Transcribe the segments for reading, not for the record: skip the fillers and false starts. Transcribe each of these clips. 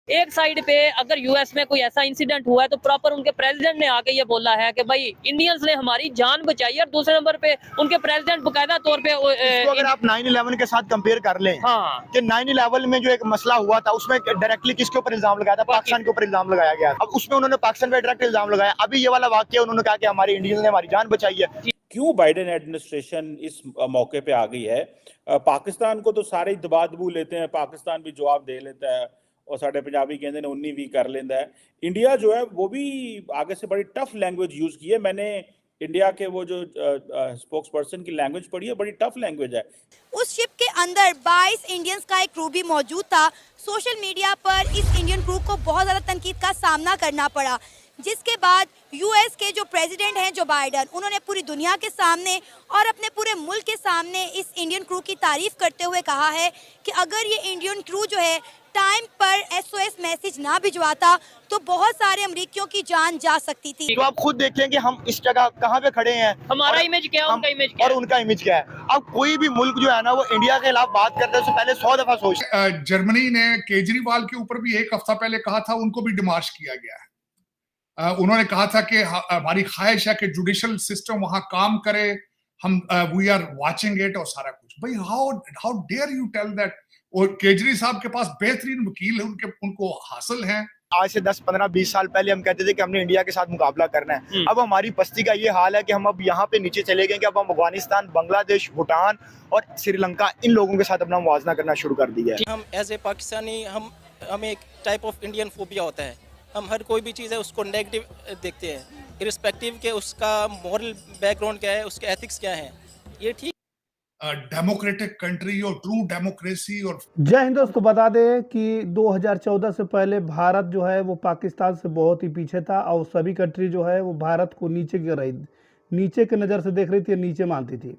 एक साइड पे अगर यूएस में कोई ऐसा इंसिडेंट हुआ है तो प्रॉपर उनके प्रेसिडेंट ने आके ये बोला है कि भाई इंडियंस ने हमारी जान बचाई है, और दूसरे नंबर पे उनके प्रेसिडेंट बकायदा तौर पे इसको अगर आप 9/11 के साथ कंपेयर कर लें, हाँ, कि 9/11 में जो एक मसला हुआ था उसमें डायरेक्टली किसके ऊपर इल्जाम लगाया था? पाकिस्तान के ऊपर इल्जाम लगाया गया। अब उसमें उन्होंने पाकिस्तान पे डायरेक्ट इल्जाम लगाया। अभी ये वाला वाकया उन्होंने कहा कि हमारे इंडियंस ने हमारी जान बचाई है। क्यों बाइडेन एडमिनिस्ट्रेशन इस मौके पे आ गई है? पाकिस्तान को तो सारे दबा दबू लेते हैं, पाकिस्तान भी जवाब दे लेता है और साढ़े पंजाबी कहते हैं 19 भी कर लेता है। इंडिया जो है वो भी आगे से बड़ी टफ लैंग्वेज यूज की है। मैंने इंडिया के वो जो स्पोक्स पर्सन की लैंग्वेज पढ़ी है, बड़ी टफ लैंग्वेज है। उस शिप के अंदर 22 इंडियंस का एक क्रू भी मौजूद था। सोशल मीडिया पर इस इंडियन क्रू को बहुत ज़्यादा तनकीद का सामना करना पड़ा, जिसके बाद यूएस के जो प्रेसिडेंट हैं जो बाइडन, उन्होंने पूरी दुनिया के सामने और अपने पूरे मुल्क के सामने इस इंडियन क्रू की तारीफ करते हुए कहा है कि अगर ये इंडियन क्रू जो है टाइम पर एसओएस मैसेज ना भिजवाता तो बहुत सारे अमरीकियों की जान जा सकती थी। तो आप खुद देखें कि हम इस जगह कहाँ पे खड़े हैं, हमारा इमेज क्या है, उनका इमेज क्या और है? उनका इमेज क्या है। अब कोई भी मुल्क जो है ना वो इंडिया के खिलाफ बात करते हैं उससे पहले 100 दफा सोचते। जर्मनी ने केजरीवाल के ऊपर भी एक हफ्ता पहले कहा था, उनको भी डिमार्च किया गया है। उन्होंने कहा था कि हमारी ख्वाहिश है कि जुडिशल सिस्टम वहां काम करे, हम वी आर वाचिंग इट और सारा कुछ। भाई how dare you tell that? और केजरी साहब के पास बेहतरीन वकील है, उनको हासिल हैं। आज से 10, 15, 20 साल पहले हम कहते थे कि हमने इंडिया के साथ मुकाबला करना है। अब हमारी पस्ती का ये हाल है कि हम अब यहाँ पे नीचे चले गए कि अब हम अफगानिस्तान, बांग्लादेश, भूटान और श्रीलंका इन लोगों के साथ अपना मुवाजना करना शुरू कर दिया है। हम एज ए पाकिस्तानी हमें एक टाइप ऑफ इंडियन फोबिया होता है। हम हर कोई भी चीज़ है उसको नेगेटिव देखते हैं, इरिस्पेक्टिव के उसका मॉरल बैकग्राउंड क्या है, उसके एथिक्स क्या हैं। ये ठीक डेमोक्रेटिक कंट्री और ट्रू डेमोक्रेसी। और जय हिंद दोस्तों, बता दें कि 2014 से पहले भारत जो है वो पाकिस्तान से बहुत ही पीछे था और सभी कंट्री जो है वो भारत को नीचे की नज़र से देख रही थी, नीचे मानती थी।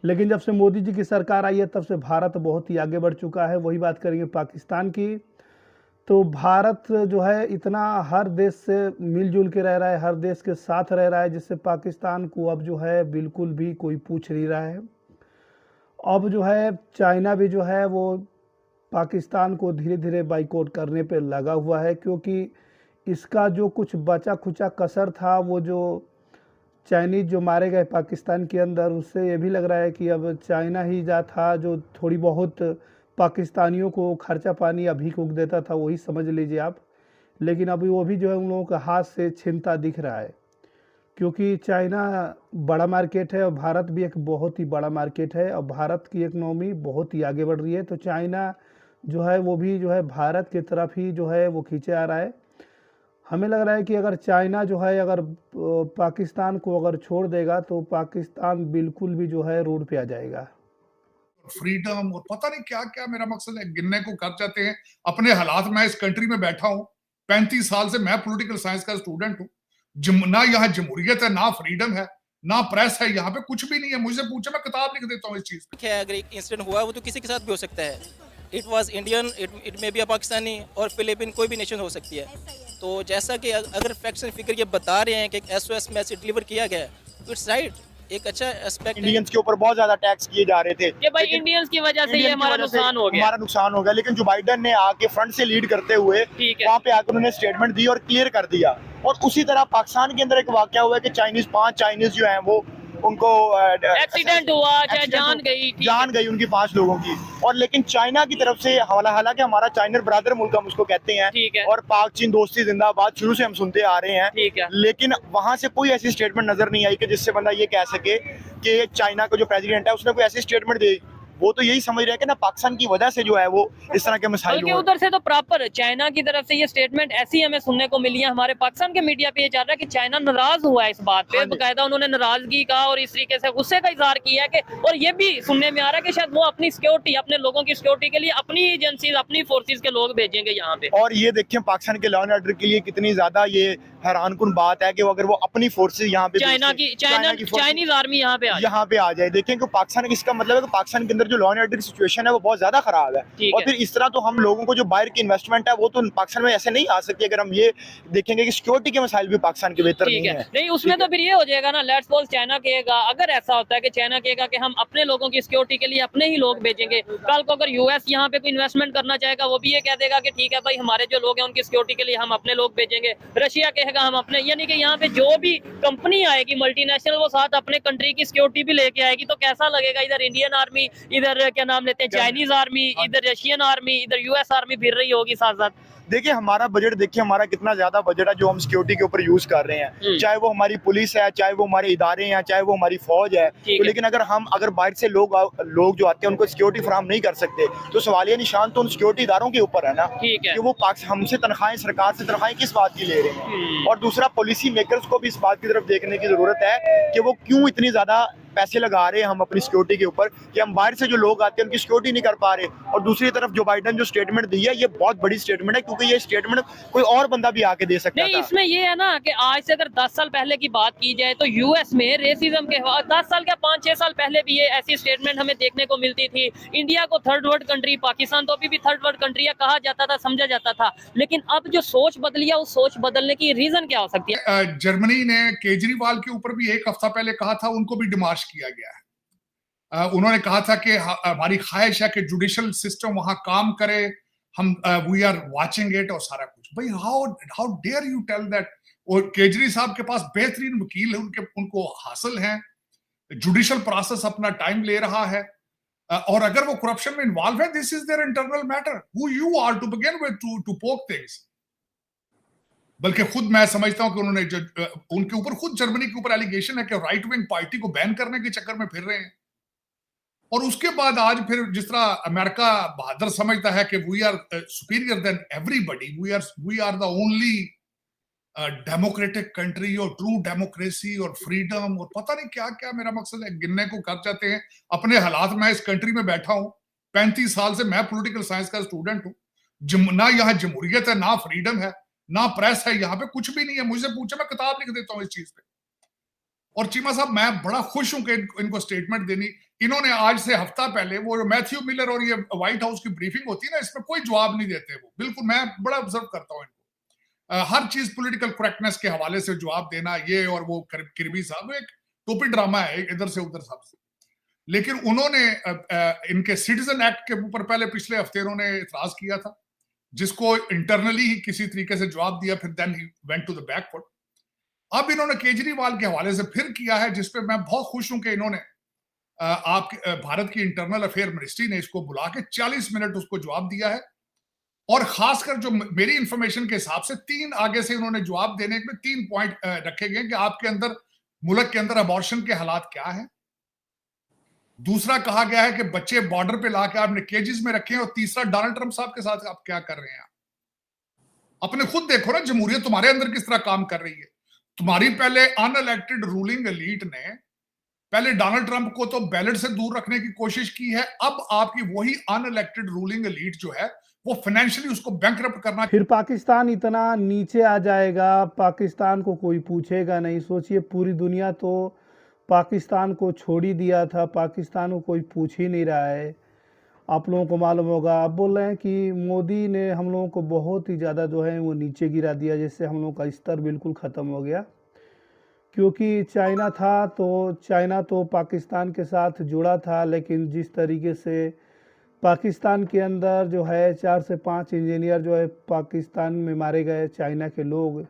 लेकिन जब से मोदी जी की सरकार आई है तब से भारत बहुत ही आगे बढ़ चुका है। वही बात करेंगे पाकिस्तान की। तो भारत जो है इतना हर देश से मिलजुल के रह रहा है, हर देश के साथ रह रहा है, जिससे पाकिस्तान को अब जो है बिल्कुल भी कोई पूछ नहीं रहा है। अब जो है चाइना भी जो है वो पाकिस्तान को धीरे धीरे बाइकआउट करने पे लगा हुआ है, क्योंकि इसका जो कुछ बचा खुचा कसर था, वो जो चाइनीज़ जो मारे गए पाकिस्तान के अंदर, उससे ये भी लग रहा है कि अब चाइना ही जा था जो थोड़ी बहुत पाकिस्तानियों को खर्चा पानी अभी को देता था, वही समझ लीजिए आप। लेकिन अभी वो भी जो है उन लोगों के हाथ से छिनता दिख रहा है, क्योंकि चाइना बड़ा मार्केट है और भारत भी एक बहुत ही बड़ा मार्केट है और भारत की इकनॉमी बहुत ही आगे बढ़ रही है। तो चाइना जो है वो भी जो है भारत की तरफ ही जो है वो खींचे आ रहा है। हमें लग रहा है कि अगर चाइना जो है अगर पाकिस्तान को अगर छोड़ देगा तो पाकिस्तान बिल्कुल भी जो है रोड पे आ जाएगा। फ्रीडम और पता नहीं क्या क्या, मेरा मकसद है गिनने को कर जाते हैं अपने हालात। मैं इस कंट्री में बैठा हूँ 35 साल से, मैं पॉलिटिकल साइंस का स्टूडेंट हूँ। ना यहाँ जमहूरियत है, ना फ्रीडम है, ना प्रेस है, यहाँ पे कुछ भी नहीं है। मुझे पूछे, मैं किताब लिख देता हूँ इस चीज पे। है, अगर एक इंसिडेंट हुआ वो तो किसी के साथ भी हो सकता है। It was Indian, it may be a Pakistani और फिलिपिन, कोई भी नेशन हो सकती है। तो जैसा कि अगर फैक्ट्स एंड फिगर ये बता रहे हैं कि एसओएस मैसेज डिलीवर किया गया है, इट्स राइट, एक अच्छा एस्पेक्ट। इंडियंस के ऊपर बहुत ज्यादा टैक्स किए जा रहे थे कि भाई इंडियंस की वजह से ये हमारा नुकसान हो गया। लेकिन जो बाइडेन ने आके फ्रंट से लीड करते हुए वहाँ पे आकर उन्होंने स्टेटमेंट दी और क्लियर कर दिया। और उसी तरह पाकिस्तान के अंदर एक वाकया हुआ कि 5 चाइनीज जो हैं वो उनको एक्सीडेंट हुआ, चाहे जान गई उनकी 5 लोगों की। और लेकिन चाइना की तरफ से हालांकि हमारा चाइना ब्रदर मुल्क हम उसको कहते हैं, और पाक चीन दोस्ती जिंदाबाद शुरू से हम सुनते आ रहे हैं, लेकिन वहां से कोई ऐसी स्टेटमेंट नजर नहीं आई कि जिससे बंदा ये कह सके कि चाइना का जो प्रेसिडेंट है उसने कोई ऐसी स्टेटमेंट दी। वो तो यही समझ रहे हैं कि ना पाकिस्तान की वजह से जो है वो इस तरह के मसाइल हुए। उधर से तो प्रॉपर चाइना की तरफ से ये स्टेटमेंट ऐसी हमें सुनने को मिली है। हमारे पाकिस्तान के मीडिया पे ये चल रहा है कि चाइना नाराज हुआ है इस बात पे, बकायदा उन्होंने नाराजगी का और इस तरीके से गुस्से का इजहार किया है कि, और ये भी सुनने में आ रहा है कि शायद वो अपनी सिक्योरिटी, अपने लोगों की सिक्योरिटी के लिए अपनी एजेंसी, अपनी फोर्सेज के लोग भेजेंगे यहाँ पे। और ये देखें पाकिस्तान के लॉ एंड ऑर्डर के लिए कितनी ज्यादा ये हैरानकुन बात है कि अगर वो अपनी फोर्सेज यहाँ पे चाइनीज आर्मी यहाँ पे आ जाए। देखें कि पाकिस्तान, इसका मतलब है कि पाकिस्तान के अंदर अंदर जो लॉ एंड ऑर्डर की सिचुएशन है वो बहुत ज्यादा खराब है। और फिर इस तरह तो हम लोगों को जो बाहर की इन्वेस्टमेंट है वो तो पाकिस्तान में ऐसे नहीं आ सकती अगर हम ये देखेंगे कि सिक्योरिटी के मसाइल भी पाकिस्तान के बेहतर नहीं है। नहीं, उसमें तो फिर ये हो जाएगा ना, लेट्स सपोज चाइना कहेगा, अगर ऐसा होता है कि चाइना कहेगा कि हम अपने लोगों की सिक्योरिटी के लिए अपने ही लोग भेजेंगे, कल को अगर यूएस यहाँ पे कोई इन्वेस्टमेंट करना चाहेगा वो भी ये कह देगा कि ठीक है भाई, हमारे जो लोग हैं उनकी सिक्योरिटी के लिए हम अपने लोग भेजेंगे। रशिया कहेगा हम अपने, यानी कि यहाँ पे जो भी कंपनी आएगी मल्टीनेशनल वो साथ अपने कंट्री की सिक्योरिटी भी लेके आएगी। तो कैसा लगेगा, इधर इंडियन आर्मी, इधर क्या नाम लेते हैं चाइनीज आर्मी, इधर रशियन आर्मी, इधर यूएस आर्मी फिर रही होगी साथ साथ। देखिए हमारा बजट, देखिए हमारा कितना ज्यादा बजट है जो हम सिक्योरिटी के ऊपर यूज कर रहे हैं, चाहे वो हमारी पुलिस है, चाहे वो हमारे इदारे हैं, चाहे वो हमारी फौज है। तो लेकिन अगर बाहर से लोग जो आते हैं उनको सिक्योरिटी फराहम नहीं कर सकते तो सवालिया निशान तो उन सिक्योरिटी इदारों के ऊपर है ना कि वो हमसे तनख्वाहें, सरकार से तनख्वाहें किस बात की ले रहे हैं। और दूसरा, पॉलिसी मेकर्स को भी इस बात की तरफ देखने की जरूरत है कि वो क्यों इतनी ज्यादा पैसे लगा रहे हैं हम अपनी सिक्योरिटी के ऊपर, कि हम बाहर से जो लोग आते हैं उनकी सिक्योरिटी नहीं कर पा रहे। और दूसरी तरफ जो बाइडेन जो स्टेटमेंट दी है ये बहुत बड़ी स्टेटमेंट है, क्योंकि ये स्टेटमेंट कोई और बंदा भी आके दे सकता है। नहीं, इसमें ये है ना कि आज से अगर 10 साल पहले की बात की जाए तो यूएस में रेसिज्म के 10 साल क्या 5-6 साल पहले भी ये ऐसी स्टेटमेंट हमें देखने को मिलती थी। इंडिया को थर्ड वर्ल्ड कंट्री, पाकिस्तान तो अभी भी थर्ड वर्ल्ड कंट्री कहा जाता था, समझा जाता था। लेकिन अब जो सोच बदली है, उस सोच बदलने की रीजन क्या हो सकती है? जर्मनी ने केजरीवाल के ऊपर भी एक हफ्ता पहले कहा था, उनको भी डिमार्श किया गया है। उन्होंने कहा था कि हमारी ख्वाहिश है कि जुडिशल सिस्टम वहां काम करे, हम वी आर वाचिंग इट और सारा कुछ। भाई how dare you tell that. और केजरी साहब के पास बेहतरीन वकील है, उनको हासिल है, जुडिशल प्रोसेस अपना टाइम ले रहा है। और अगर वो करप्शन में इन्वॉल्व है, this is their internal matter, who you are to begin with to poke things. बल्कि खुद मैं समझता हूं कि उन्होंने उनके ऊपर, खुद जर्मनी के ऊपर एलिगेशन है कि राइट विंग पार्टी को बैन करने के चक्कर में फिर रहे हैं। और उसके बाद आज फिर जिस तरह अमेरिका बहादुर समझता है कि we are superior than everybody, we are the only democratic country और ट्रू डेमोक्रेसी और फ्रीडम और पता नहीं क्या क्या, मेरा मकसद है गिनने को कर जाते हैं अपने हालात। मैं इस कंट्री में बैठा हूं 35 साल से, मैं पॉलिटिकल साइंस का स्टूडेंट हूं। ना यहाँ जमहूरियत है, ना फ्रीडम है, ना प्रेस है, यहाँ पे कुछ भी नहीं है। मुझसे पूछे, मैं किताब लिख देता हूँ इस चीज पे। और चीमा साहब, मैं बड़ा खुश हूं कि इनको स्टेटमेंट देनी। इन्होंने आज से हफ्ता पहले वो मैथ्यू मिलर और ये व्हाइट हाउस की ब्रीफिंग होती है ना, इसमें कोई जवाब नहीं देते वो, बिल्कुल। मैं बड़ा ऑब्जर्व करता हूं इनको, हर चीज पॉलिटिकल करेक्टनेस के हवाले से जवाब देना, ये और वो। किरबी साहब एक टोपी ड्रामा है, इधर से उधर सब से। लेकिन उन्होंने इनके सिटीजन एक्ट के ऊपर पहले पिछले हफ्ते उन्होंने इतराज किया था, जिसको इंटरनली ही किसी तरीके से जवाब दिया, फिर then he went to the back foot. अब इन्होंने केजरीवाल के हवाले से फिर किया है, जिसपे मैं बहुत खुश हूं कि इन्होंने भारत की इंटरनल अफेयर मिनिस्ट्री ने इसको बुला के 40 मिनट उसको जवाब दिया है। और खासकर जो मेरी इंफॉर्मेशन के हिसाब से 3 आगे से उन्होंने जवाब देने में 3 पॉइंट रखे गए कि आपके अंदर, मुल्क के अंदर अबॉर्शन के हालात क्या है। दूसरा कहा गया है कि बच्चे बॉर्डर पे लाके आपने केजेस में रखे हैं। और तीसरा, डोनाल्ड ट्रंप साहब के साथ आप क्या कर रहे हैं। अपने खुद देखो ना, जमहूरियत तुम्हारे अंदर किस तरह काम कर रही है। तुम्हारी पहले अनइलेक्टेड रूलिंग एलीट ने पहले डोनाल्ड ट्रंप को तो बैलेट से दूर रखने की कोशिश की है। अब आपकी वही अनइलेक्टेड रूलिंग एलीट जो है वो फाइनेंशियली उसको बैंकरप्ट करना। फिर पाकिस्तान इतना नीचे आ जाएगा, पाकिस्तान को कोई पूछेगा नहीं। सोचिए, पूरी दुनिया तो पाकिस्तान को छोड़ ही दिया था, पाकिस्तान को कोई पूछ ही नहीं रहा है। आप लोगों को मालूम होगा, आप बोल रहे हैं कि मोदी ने हम लोगों को बहुत ही ज़्यादा जो है वो नीचे गिरा दिया, जिससे हम लोगों का स्तर बिल्कुल ख़त्म हो गया। क्योंकि चाइना तो पाकिस्तान के साथ जुड़ा था, लेकिन जिस तरीके से पाकिस्तान के अंदर जो है 4 से 5 इंजीनियर जो है पाकिस्तान में मारे गए चाइना के लोग,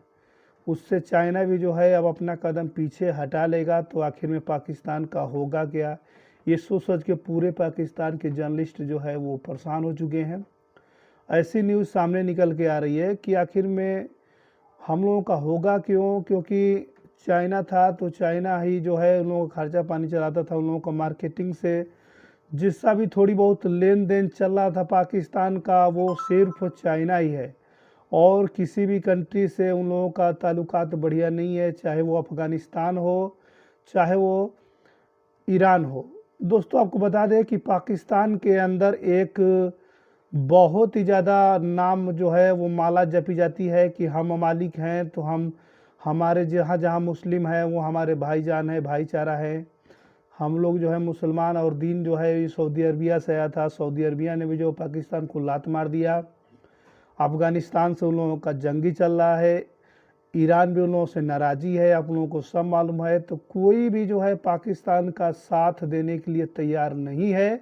उससे चाइना भी जो है अब अपना कदम पीछे हटा लेगा। तो आखिर में पाकिस्तान का होगा क्या, ये सोच के पूरे पाकिस्तान के जर्नलिस्ट जो है वो परेशान हो चुके हैं। ऐसी न्यूज़ सामने निकल के आ रही है कि आखिर में हम लोगों का होगा क्यों। क्योंकि चाइना था तो चाइना ही जो है उन लोगों का खर्चा पानी चलाता था, उन लोगों का मार्केटिंग से जिसका भी थोड़ी बहुत लेन देन चल रहा था पाकिस्तान का, वो सिर्फ चाइना ही है। और किसी भी कंट्री से उन लोगों का ताल्लुकात बढ़िया नहीं है, चाहे वो अफ़गानिस्तान हो, चाहे वो ईरान हो। दोस्तों, आपको बता दें कि पाकिस्तान के अंदर एक बहुत ही ज़्यादा नाम जो है वो माला जपी जाती है कि हम ममालिक हैं, तो हमारे जहाँ जहाँ मुस्लिम हैं वो हमारे भाईजान है, भाईचारा है। हम लोग जो है मुसलमान और दीन जो है ये सऊदी अरबिया से आया था। सऊदी अरबिया ने भी जो पाकिस्तान को लात मार दिया। अफ़गानिस्तान से उन लोगों का जंगी चल रहा है। ईरान भी उन लोगों से नाराज़ी है, आप लोगों को सब मालूम है। तो कोई भी जो है पाकिस्तान का साथ देने के लिए तैयार नहीं है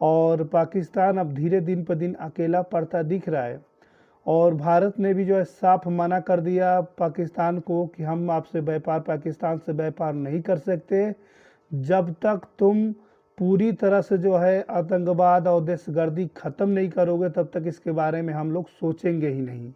और पाकिस्तान अब धीरे दिन पर दिन अकेला पड़ता दिख रहा है। और भारत ने भी जो है साफ मना कर दिया पाकिस्तान को कि हम आपसे व्यापार, पाकिस्तान से व्यापार नहीं कर सकते जब तक तुम पूरी तरह से जो है आतंकवाद और दहशतगर्दी ख़त्म नहीं करोगे, तब तक इसके बारे में हम लोग सोचेंगे ही नहीं।